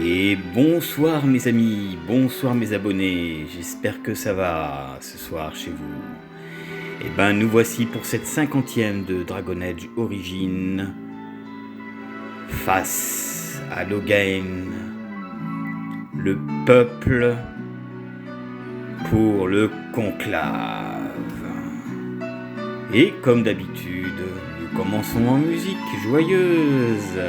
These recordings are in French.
Et bonsoir mes amis, bonsoir mes abonnés, j'espère que ça va ce soir chez vous. Et ben nous voici pour cette 50e de Dragon Age Origins face à Loghain, le peuple pour le conclave. Et comme d'habitude, nous commençons en musique joyeuse.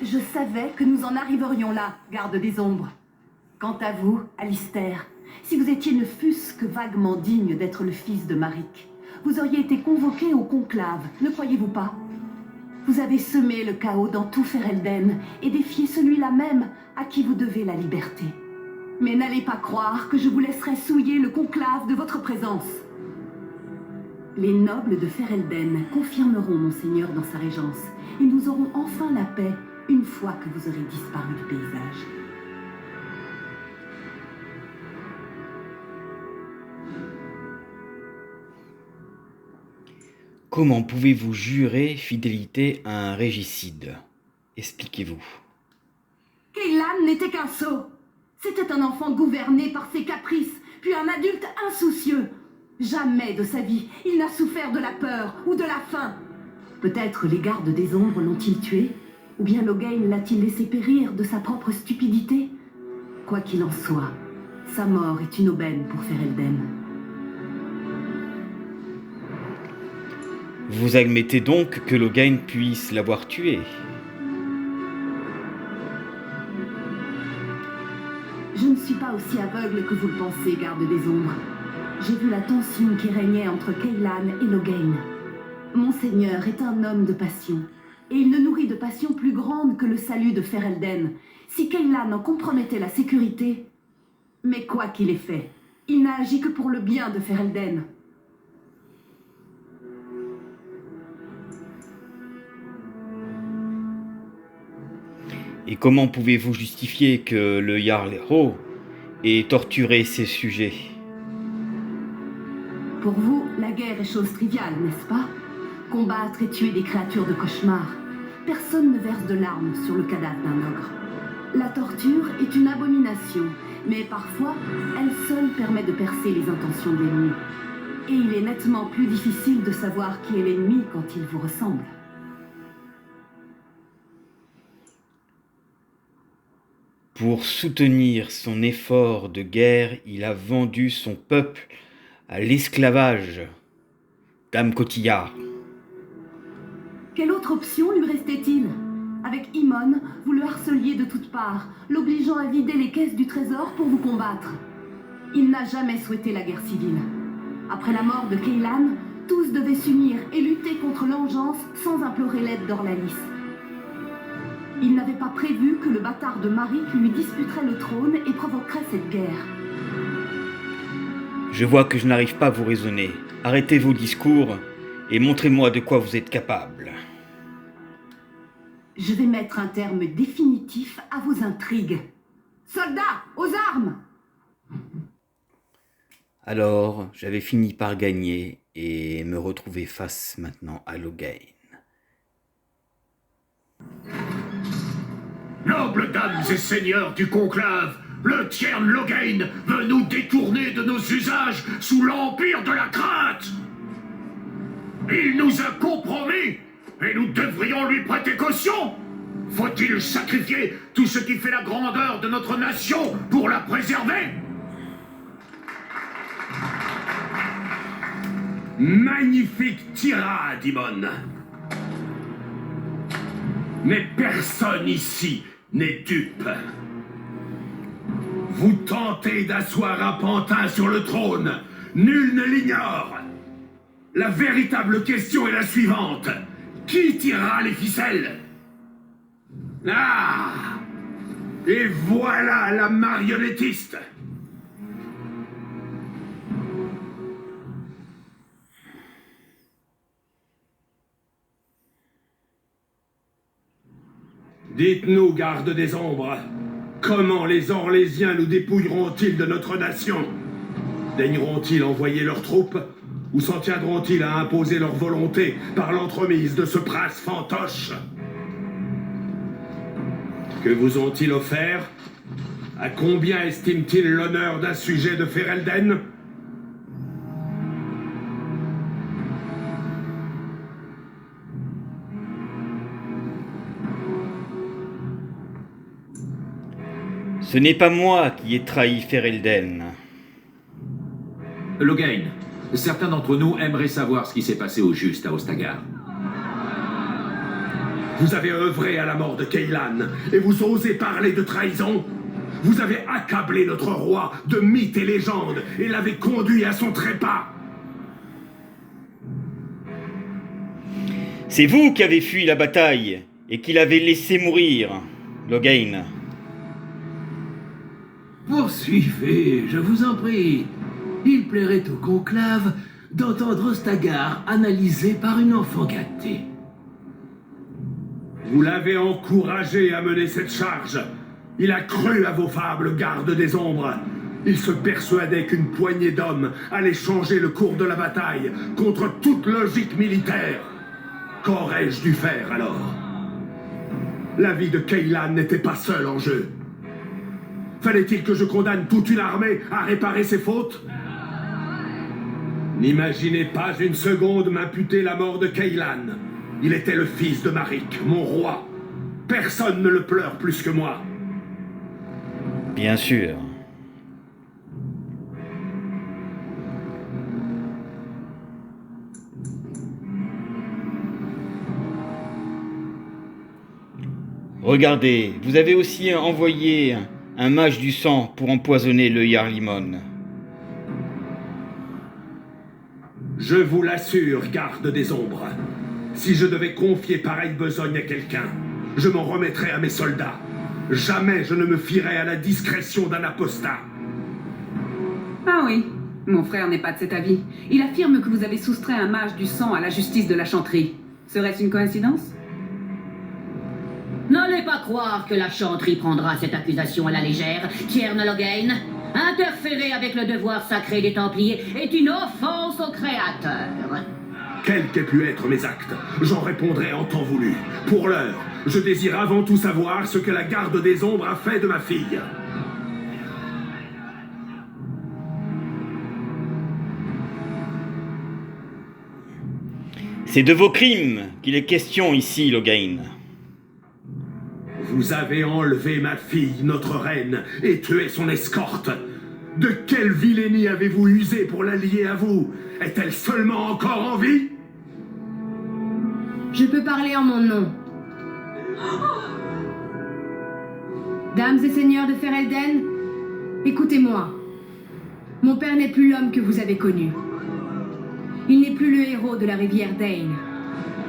Je savais que nous en arriverions là, garde des ombres. Quant à vous, Alistair, si vous étiez ne fût-ce que vaguement digne d'être le fils de Maric, vous auriez été convoqué au conclave, ne croyez-vous pas? Vous avez semé le chaos dans tout Ferelden et défié celui-là même à qui vous devez la liberté. Mais n'allez pas croire que je vous laisserai souiller le conclave de votre présence. Les nobles de Ferelden confirmeront Monseigneur dans sa régence, et nous aurons enfin la paix une fois que vous aurez disparu du paysage. Comment pouvez-vous jurer fidélité à un régicide? Expliquez-vous. Cailan n'était qu'un sot. C'était un enfant gouverné par ses caprices, puis un adulte insoucieux. Jamais de sa vie, il n'a souffert de la peur ou de la faim. Peut-être les gardes des ombres l'ont-ils tué? Ou bien Loghain l'a-t-il laissé périr de sa propre stupidité? Quoi qu'il en soit, sa mort est une aubaine pour Ferelden. Vous admettez donc que Loghain puisse l'avoir tué? Je ne suis pas aussi aveugle que vous le pensez, garde des ombres. J'ai vu la tension qui régnait entre Cailan et Loghain. Monseigneur est un homme de passion, et il ne nourrit de passion plus grande que le salut de Ferelden. Si Cailan en compromettait la sécurité... Mais quoi qu'il ait fait, il n'a agi que pour le bien de Ferelden. Et comment pouvez-vous justifier que le Jarl Ho ait torturé ses sujets? Pour vous, la guerre est chose triviale, n'est-ce pas? Combattre et tuer des créatures de cauchemar. Personne ne verse de larmes sur le cadavre d'un ogre. La torture est une abomination, mais parfois, elle seule permet de percer les intentions de l'ennemi. Et il est nettement plus difficile de savoir qui est l'ennemi quand il vous ressemble. Pour soutenir son effort de guerre, il a vendu son peuple à l'esclavage. Dame Cotillard. Quelle autre option lui restait-il? Avec Imon, vous le harceliez de toutes parts, l'obligeant à vider les caisses du trésor pour vous combattre. Il n'a jamais souhaité la guerre civile. Après la mort de Cailan, tous devaient s'unir et lutter contre l'engeance sans implorer l'aide d'Orlalis. Il n'avait pas prévu que le bâtard de Maric lui disputerait le trône et provoquerait cette guerre. Je vois que je n'arrive pas à vous raisonner. Arrêtez vos discours et montrez-moi de quoi vous êtes capable. Je vais mettre un terme définitif à vos intrigues. Soldats, aux armes! Alors, j'avais fini par gagner et me retrouver face maintenant à Loghain. Nobles dames et seigneurs du conclave, Le Tiern Loghain veut nous détourner de nos usages sous l'empire de la crainte. Il nous a compromis et nous devrions lui prêter caution. Faut-il sacrifier tout ce qui fait la grandeur de notre nation pour la préserver? Magnifique tirade, Imon. Mais personne ici n'est dupe. Vous tentez d'asseoir un pantin sur le trône. Nul ne l'ignore. La véritable question est la suivante. Qui tirera les ficelles? Ah! Et voilà la marionnettiste! Dites-nous, garde des ombres, comment les Orlésiens nous dépouilleront-ils de notre nation? Daigneront-ils envoyer leurs troupes? Ou s'en tiendront-ils à imposer leur volonté par l'entremise de ce prince fantoche? Que vous ont-ils offert? À combien estiment-ils l'honneur d'un sujet de Ferelden? Ce n'est pas moi qui ai trahi Ferelden. Loghain, certains d'entre nous aimeraient savoir ce qui s'est passé au juste à Ostagar. Vous avez œuvré à la mort de Cailan, et vous osez parler de trahison? Vous avez accablé notre roi de mythes et légendes, et l'avez conduit à son trépas. C'est vous qui avez fui la bataille, et qui l'avez laissé mourir, Loghain. Poursuivez, je vous en prie. Il plairait au conclave d'entendre Ostagar analysé par une enfant gâtée. Vous l'avez encouragé à mener cette charge. Il a cru à vos fables, garde des ombres. Il se persuadait qu'une poignée d'hommes allait changer le cours de la bataille contre toute logique militaire. Qu'aurais-je dû faire alors? La vie de Cailan n'était pas seule en jeu. Fallait-il que je condamne toute une armée à réparer ses fautes? N'imaginez pas une seconde m'imputer la mort de Cailan. Il était le fils de Maric, mon roi. Personne ne le pleure plus que moi. Bien sûr. Regardez, vous avez aussi envoyé un mage du sang pour empoisonner le Jarlimon. Je vous l'assure, garde des ombres. Si je devais confier pareille besogne à quelqu'un, je m'en remettrais à mes soldats. Jamais je ne me fierais à la discrétion d'un apostat. Ah oui, mon frère n'est pas de cet avis. Il affirme que vous avez soustrait un mage du sang à la justice de la chanterie. Serait-ce une coïncidence? N'allez pas croire que la chanterie prendra cette accusation à la légère, Tiern Loghain. Interférer avec le devoir sacré des Templiers est une offense au Créateur. Quels qu'aient pu être mes actes, j'en répondrai en temps voulu. Pour l'heure, je désire avant tout savoir ce que la garde des ombres a fait de ma fille. C'est de vos crimes qu'il est question ici, Loghain. Vous avez enlevé ma fille, notre reine, et tué son escorte. De quelle vilainie avez-vous usé pour la lier à vous? Est-elle seulement encore en vie? Je peux parler en mon nom. Dames et seigneurs de Ferelden, écoutez-moi. Mon père n'est plus l'homme que vous avez connu. Il n'est plus le héros de la rivière Dain.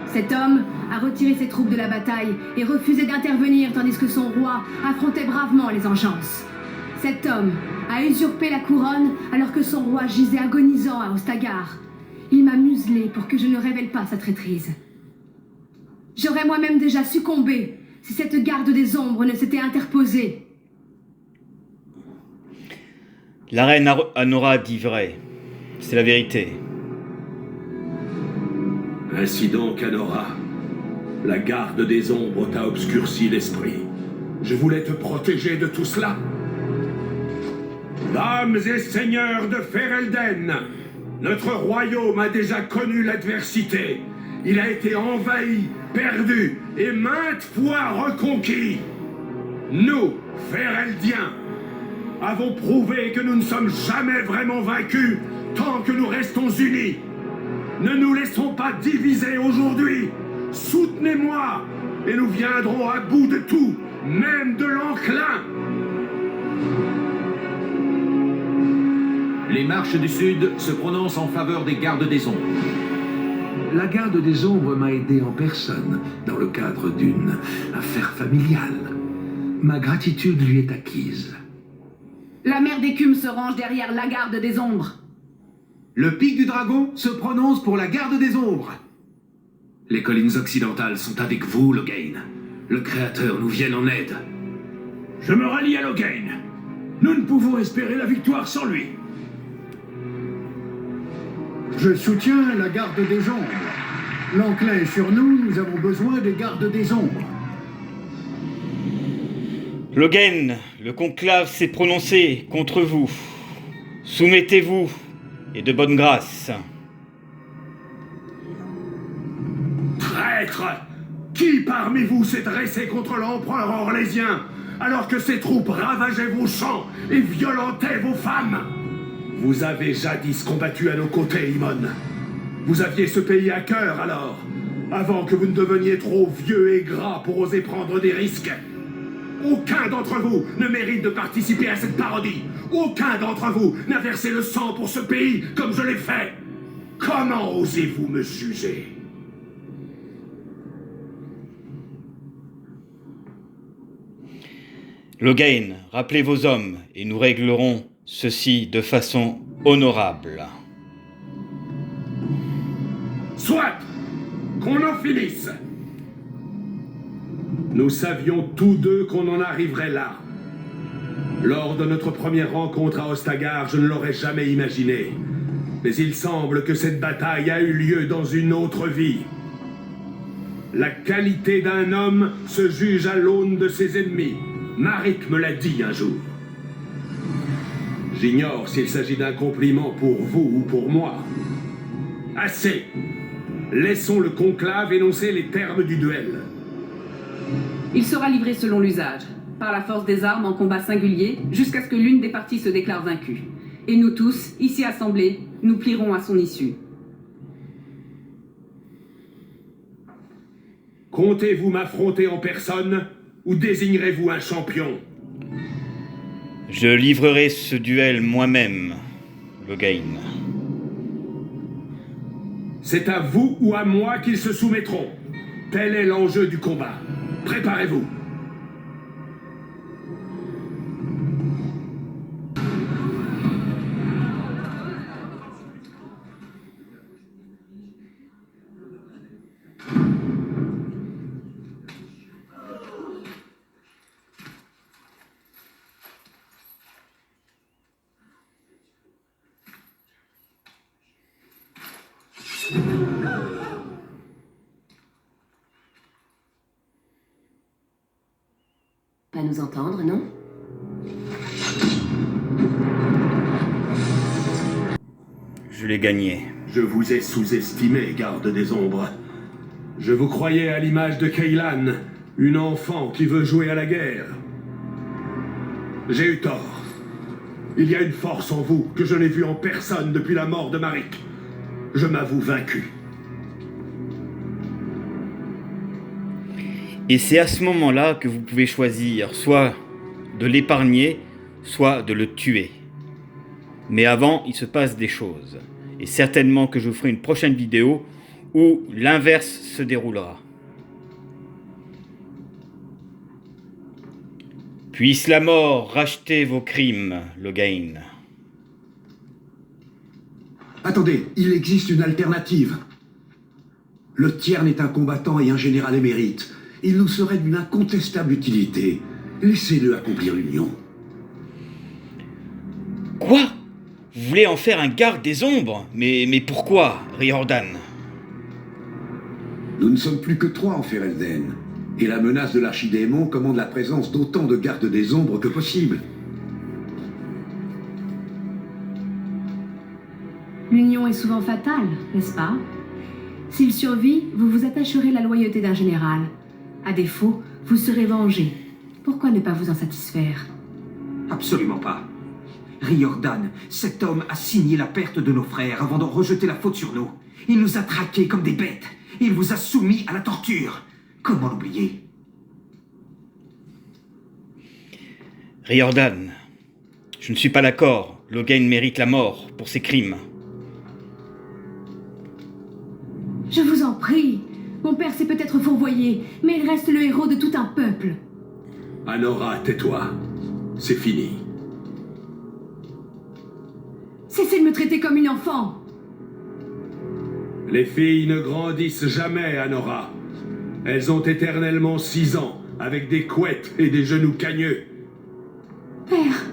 Cet homme a retiré ses troupes de la bataille et refusé d'intervenir tandis que son roi affrontait bravement les engeances. Cet homme a usurpé la couronne alors que son roi gisait agonisant à Ostagar. Il m'a muselé pour que je ne révèle pas sa traîtrise. J'aurais moi-même déjà succombé si cette garde des ombres ne s'était interposée. La reine Anora dit vrai. C'est la vérité. Ainsi donc, Anora, la garde des ombres t'a obscurci l'esprit. Je voulais te protéger de tout cela. Dames et seigneurs de Ferelden, notre royaume a déjà connu l'adversité. Il a été envahi, perdu et maintes fois reconquis. Nous, Fereldiens, avons prouvé que nous ne sommes jamais vraiment vaincus tant que nous restons unis. Ne nous laissons pas diviser aujourd'hui. Soutenez-moi et nous viendrons à bout de tout, même de l'enclin. Les marches du Sud se prononcent en faveur des gardes des ombres. La garde des ombres m'a aidé en personne, dans le cadre d'une affaire familiale. Ma gratitude lui est acquise. La mère d'écume se range derrière la garde des ombres. Le pic du dragon se prononce pour la garde des ombres. Les collines occidentales sont avec vous, Loghain. Le Créateur nous vient en aide. Je me rallie à Loghain. Nous ne pouvons espérer la victoire sans lui. Je soutiens la garde des ombres. L'enclin est sur nous, nous avons besoin des gardes des ombres. Loghain, le conclave s'est prononcé contre vous. Soumettez-vous, et de bonne grâce. Traître! Qui parmi vous s'est dressé contre l'empereur orlésien, alors que ses troupes ravageaient vos champs et violentaient vos femmes? Vous avez jadis combattu à nos côtés, Imon. Vous aviez ce pays à cœur alors, avant que vous ne deveniez trop vieux et gras pour oser prendre des risques. Aucun d'entre vous ne mérite de participer à cette parodie. Aucun d'entre vous n'a versé le sang pour ce pays comme je l'ai fait. Comment osez-vous me juger? Loghain, rappelez vos hommes, et nous réglerons ceci de façon honorable. Soit! Qu'on en finisse! Nous savions tous deux qu'on en arriverait là. Lors de notre première rencontre à Ostagar, je ne l'aurais jamais imaginé. Mais il semble que cette bataille a eu lieu dans une autre vie. La qualité d'un homme se juge à l'aune de ses ennemis. Maric me l'a dit un jour. J'ignore s'il s'agit d'un compliment pour vous ou pour moi. Assez! Laissons le conclave énoncer les termes du duel. Il sera livré selon l'usage, par la force des armes en combat singulier, jusqu'à ce que l'une des parties se déclare vaincue. Et nous tous, ici assemblés, nous plierons à son issue. Comptez-vous m'affronter en personne ou désignerez-vous un champion? Je livrerai ce duel moi-même, Loghain. C'est à vous ou à moi qu'ils se soumettront. Tel est l'enjeu du combat. Préparez-vous. Pas nous entendre, non? Je l'ai gagné. Je vous ai sous-estimé, garde des ombres. Je vous croyais à l'image de Kaylan, une enfant qui veut jouer à la guerre. J'ai eu tort. Il y a une force en vous que je n'ai vue en personne depuis la mort de Maric. Je m'avoue vaincu. Et c'est à ce moment-là que vous pouvez choisir soit de l'épargner, soit de le tuer. Mais avant, il se passe des choses. Et certainement que je vous ferai une prochaine vidéo où l'inverse se déroulera. Puisse la mort racheter vos crimes, Loghain. Attendez, il existe une alternative. Le Tiern est un combattant et un général émérite. Il nous serait d'une incontestable utilité. Laissez-le accomplir l'union. Quoi? Vous voulez en faire un garde des ombres? Mais pourquoi, Riordan? Nous ne sommes plus que 3 en Ferelden. Et la menace de l'archidémon commande la présence d'autant de gardes des ombres que possible. est souvent fatale, n'est-ce pas? S'il survit, vous vous attacherez la loyauté d'un général. À défaut, vous serez vengé. Pourquoi ne pas vous en satisfaire? Absolument pas. Riordan, cet homme a signé la perte de nos frères avant d'en rejeter la faute sur nous. Il nous a traqués comme des bêtes. Il vous a soumis à la torture. Comment l'oublier? Riordan, je ne suis pas d'accord. Loghain mérite la mort pour ses crimes. Je vous en prie. Mon père s'est peut-être fourvoyé, mais il reste le héros de tout un peuple. Anora, tais-toi. C'est fini. Cessez de me traiter comme une enfant. Les filles ne grandissent jamais, Anora. Elles ont éternellement 6 ans, avec des couettes et des genoux cagneux. Père.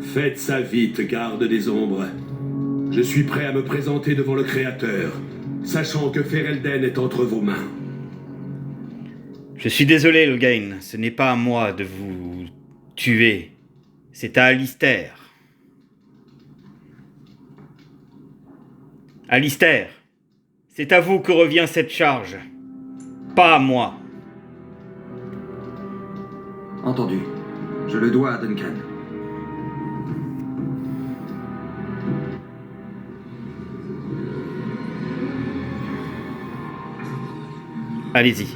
Faites ça vite, garde des ombres. Je suis prêt à me présenter devant le Créateur, sachant que Ferelden est entre vos mains. Je suis désolé, Loghain. Ce n'est pas à moi de vous tuer. C'est à Alistair. Alistair, c'est à vous que revient cette charge. Pas à moi. Entendu. Je le dois à Duncan. Allez-y.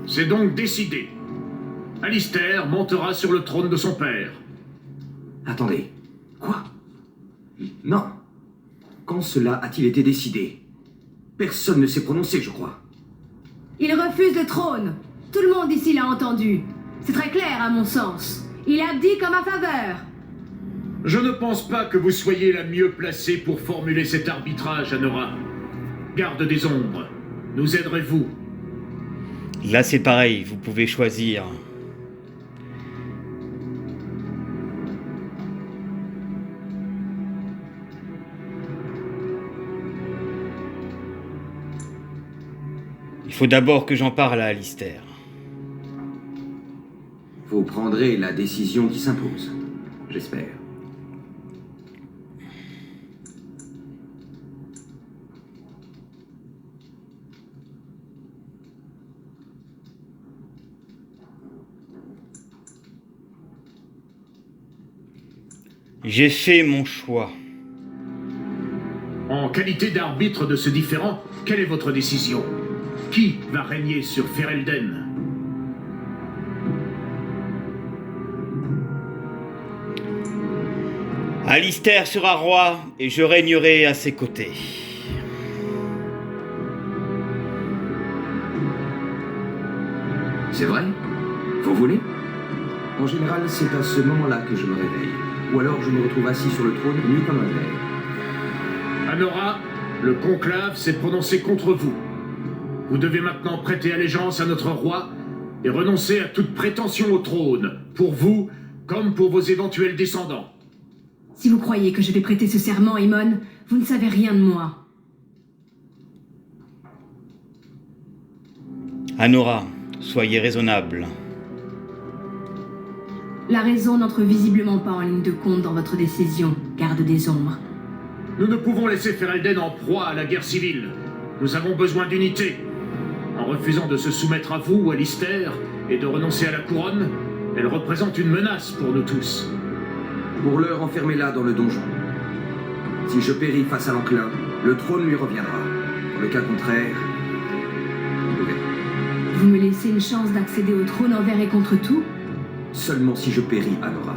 C'est donc décidé. Alistair montera sur le trône de son père. Attendez. Quoi? Non. Quand cela a-t-il été décidé? Personne ne s'est prononcé, je crois. Il refuse le trône. Tout le monde ici l'a entendu. C'est très clair, à mon sens. Il abdique en ma faveur. Je ne pense pas que vous soyez la mieux placée pour formuler cet arbitrage, Anora. Garde des ombres. Nous aiderez-vous? Là, c'est pareil. Vous pouvez choisir. Il faut d'abord que j'en parle à Alistair. Vous prendrez la décision qui s'impose, j'espère. J'ai fait mon choix. En qualité d'arbitre de ce différend, quelle est votre décision? Qui va régner sur Ferelden? Alistair sera roi et je régnerai à ses côtés. C'est vrai? Vous voulez? En général, c'est à ce moment-là que je me réveille. Ou alors je me retrouve assis sur le trône, nu comme un verre. Anora, le conclave s'est prononcé contre vous. Vous devez maintenant prêter allégeance à notre roi et renoncer à toute prétention au trône, pour vous comme pour vos éventuels descendants. Si vous croyez que je vais prêter ce serment, Aemon, vous ne savez rien de moi. Anora, soyez raisonnable. La raison n'entre visiblement pas en ligne de compte dans votre décision, garde des ombres. Nous ne pouvons laisser Ferelden en proie à la guerre civile. Nous avons besoin d'unité. En refusant de se soumettre à vous, Alistair, et de renoncer à la couronne, elle représente une menace pour nous tous. Pour l'heure, enfermez-la dans le donjon. Si je péris face à l'enclin, le trône lui reviendra. Dans le cas contraire, vous verrez. Vous me laissez une chance d'accéder au trône envers et contre tout? Seulement si je péris, Anora.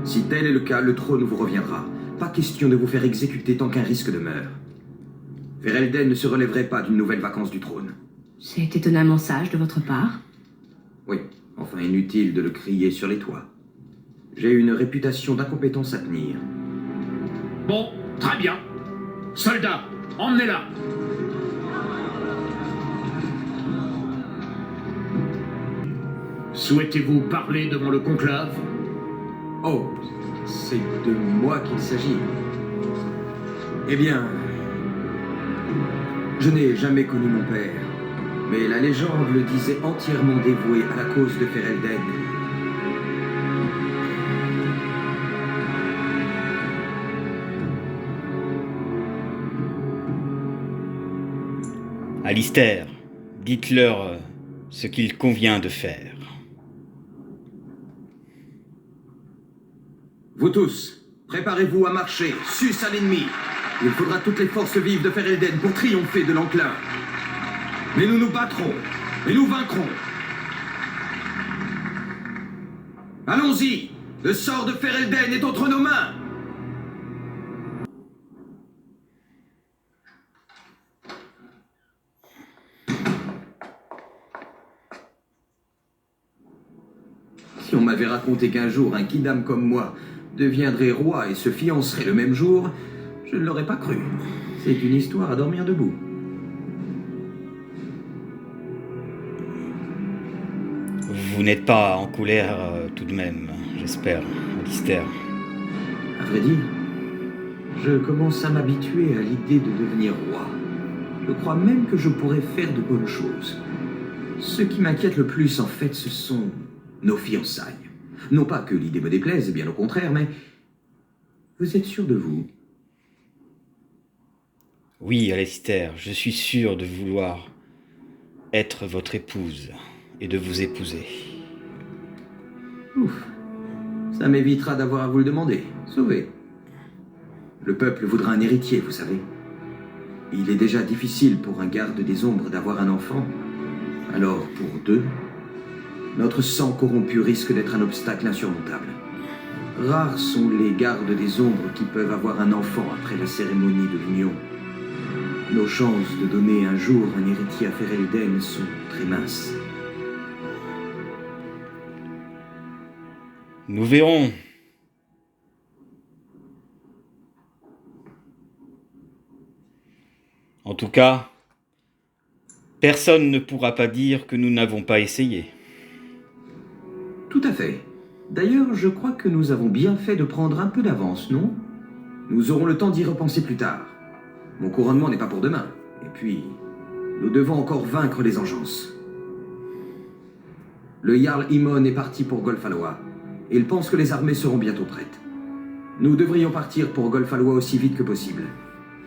Si tel est le cas, le trône vous reviendra. Pas question de vous faire exécuter tant qu'un risque demeure. Ferelden ne se relèverait pas d'une nouvelle vacance du trône. C'est étonnamment sage de votre part. Oui, enfin inutile de le crier sur les toits. J'ai une réputation d'incompétence à tenir. Bon, très bien. Soldats, emmenez-la. Souhaitez-vous parler devant le conclave? Oh, c'est de moi qu'il s'agit. Eh bien, je n'ai jamais connu mon père, mais la légende le disait entièrement dévoué à la cause de Ferelden. Alistair, dites-leur ce qu'il convient de faire. Vous tous, préparez-vous à marcher, sus à l'ennemi. Il faudra toutes les forces vives de Ferelden pour triompher de l'enclin. Mais nous nous battrons, et nous vaincrons. Allons-y, le sort de Ferelden est entre nos mains. Si on m'avait raconté qu'un jour un kidam comme moi deviendrait roi et se fiancerait le même jour, je ne l'aurais pas cru. C'est une histoire à dormir debout. Vous n'êtes pas en colère tout de même, j'espère, Alistair. À vrai dire, je commence à m'habituer à l'idée de devenir roi. Je crois même que je pourrais faire de bonnes choses. Ce qui m'inquiète le plus, en fait, ce sont nos fiançailles. Non pas que l'idée me déplaise, bien au contraire, mais vous êtes sûr de vous? Oui, Alistair, je suis sûr de vouloir être votre épouse et de vous épouser. Ouf, ça m'évitera d'avoir à vous le demander. Sauvé. Le peuple voudra un héritier, vous savez. Il est déjà difficile pour un garde des ombres d'avoir un enfant. Alors, pour deux, notre sang corrompu risque d'être un obstacle insurmontable. Rares sont les gardes des ombres qui peuvent avoir un enfant après la cérémonie de l'union. Nos chances de donner un jour un héritier à Ferelden sont très minces. Nous verrons. En tout cas, personne ne pourra pas dire que nous n'avons pas essayé. Tout à fait. D'ailleurs, je crois que nous avons bien fait de prendre un peu d'avance, non? Nous aurons le temps d'y repenser plus tard. Mon couronnement n'est pas pour demain. Et puis, nous devons encore vaincre les engences. Le Jarl Imon est parti pour Golfalois. Il pense que les armées seront bientôt prêtes. Nous devrions partir pour Golfalois aussi vite que possible.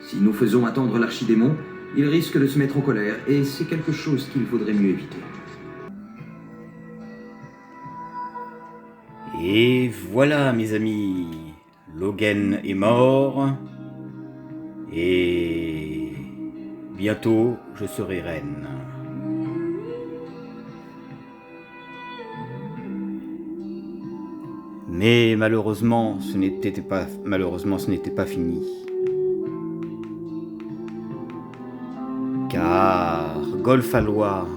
Si nous faisons attendre l'archidémon, il risque de se mettre en colère, et c'est quelque chose qu'il faudrait mieux éviter. Et voilà, mes amis, Logen est mort, et bientôt je serai reine. Mais malheureusement, ce n'était pas fini. Car Golfalois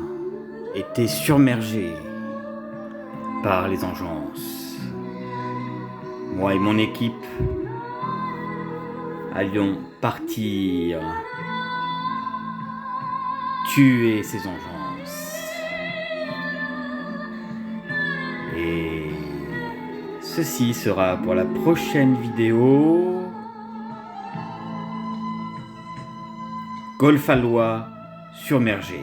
était submergé par les engences. Moi et mon équipe allions partir tuer ces engences. Et ceci sera pour la prochaine vidéo. Golfalois submergé.